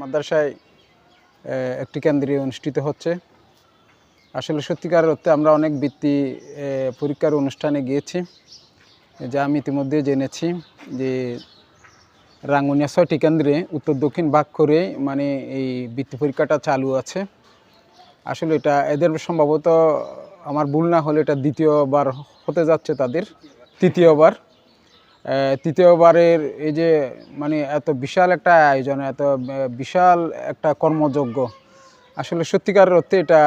মাদ্রাসায় একটি কেন্দ্রে অনুষ্ঠিত হচ্ছে। আসলে সত্যিকার অর্থে আমরা অনেক বৃত্তি পরীক্ষার অনুষ্ঠানে গিয়েছি, যা আমি ইতিমধ্যে জেনেছি যে রাঙ্গুনিয়া ৬টি কেন্দ্রে উত্তর দক্ষিণ ভাগ করে মানে এই বৃত্তি পরীক্ষাটা চালু আছে। আসলে এটা এদের সম্ভবত আমার ভুল না হলে এটা দ্বিতীয়বার হতে যাচ্ছে, তাদের তৃতীয়বারের এই যে মানে এত বিশাল একটা আয়োজন, এত বিশাল একটা কর্মযজ্ঞ, আসলে সত্যিকার অর্থে এটা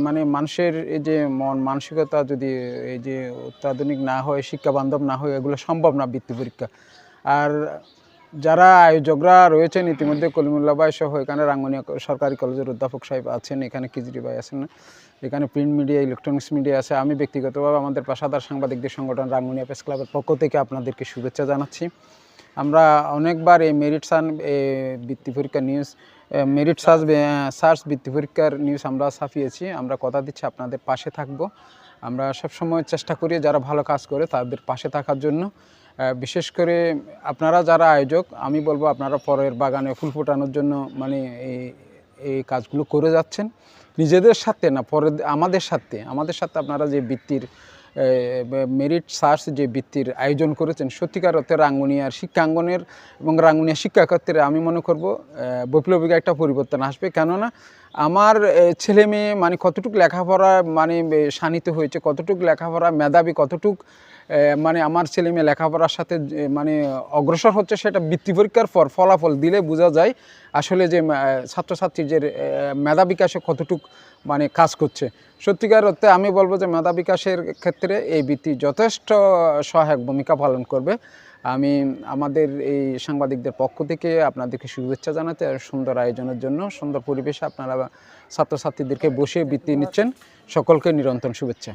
মানে মানুষের এই যে মন মানসিকতা যদি এই যে অত্যাধুনিক না হয়, শিক্ষা বান্ধব না হয়, এগুলো সম্ভব না বৃত্তি পরীক্ষা। আর যারা আয়োজকরা রয়েছেন ইতিমধ্যে কলিমুল্লাহ ভাই সহ এখানে রাঙ্গুনিয়া সরকারি কলেজের অধ্যাপক সাহেব আছেন, এখানে কিজরি ভাই আছেন, এখানে প্রিন্ট মিডিয়া, ইলেকট্রনিক্স মিডিয়া আছে। আমি ব্যক্তিগতভাবে আমাদের পেশাদার সাংবাদিকদের সংগঠন রাঙ্গুনিয়া প্রেস ক্লাবের পক্ষ থেকে আপনাদেরকে শুভেচ্ছা জানাচ্ছি। আমরা অনেকবার এই মেরিট বৃত্তি পরীক্ষা নিউজ, মেরিট সার্চ বৃত্তি পরীক্ষার নিউজ আমরা ছাপিয়েছি। আমরা কথা দিচ্ছি আপনাদের পাশে থাকব। আমরা সবসময় চেষ্টা করি যারা ভালো কাজ করে তাদের পাশে থাকার জন্য। বিশেষ করে আপনারা যারা আয়োজক, আমি বলবো আপনারা পরের বাগানে ফুল ফোটানোর জন্য মানে এই কাজগুলো করে যাচ্ছেন, নিজেদের সাথে না, পরে আমাদের সাথে আপনারা যে বৃত্তির মেরিট সার্চ যে বৃত্তির আয়োজন করেছেন, সত্যিকার অর্থে রাঙ্গুনিয়ার শিক্ষাঙ্গনের এবং রাঙ্গুনিয়া শিক্ষা ক্ষেত্রে আমি মনে করব বৈপ্লবিক একটা পরিবর্তন আসবে। কেননা আমার ছেলে মেয়ে মানে কতটুকু লেখাপড়া মানে শানিত হয়েছে, কতটুকু লেখাপড়া মেধাবী, কতটুক মানে আমার ছেলে মেয়ে লেখাপড়ার সাথে মানে অগ্রসর হচ্ছে, সেটা বৃত্তি পরীক্ষার ফলাফল দিলে বোঝা যায় আসলে যে ছাত্রছাত্রীর যে মেধা বিকাশে কতটুক মানে কাজ করছে। সত্যিকার অর্থে আমি বলবো যে মেধা বিকাশের ক্ষেত্রে এই বৃত্তি যথেষ্ট সহায়ক ভূমিকা পালন করবে। আমি আমাদের এই সাংবাদিকদের পক্ষ থেকে আপনাদেরকে শুভেচ্ছা জানাতে, সুন্দর আয়োজনের জন্য, সুন্দর পরিবেশে আপনারা ছাত্রছাত্রীদেরকে বসে বৃত্তি নিচ্ছেন, সকলকে নিরন্তর শুভেচ্ছা।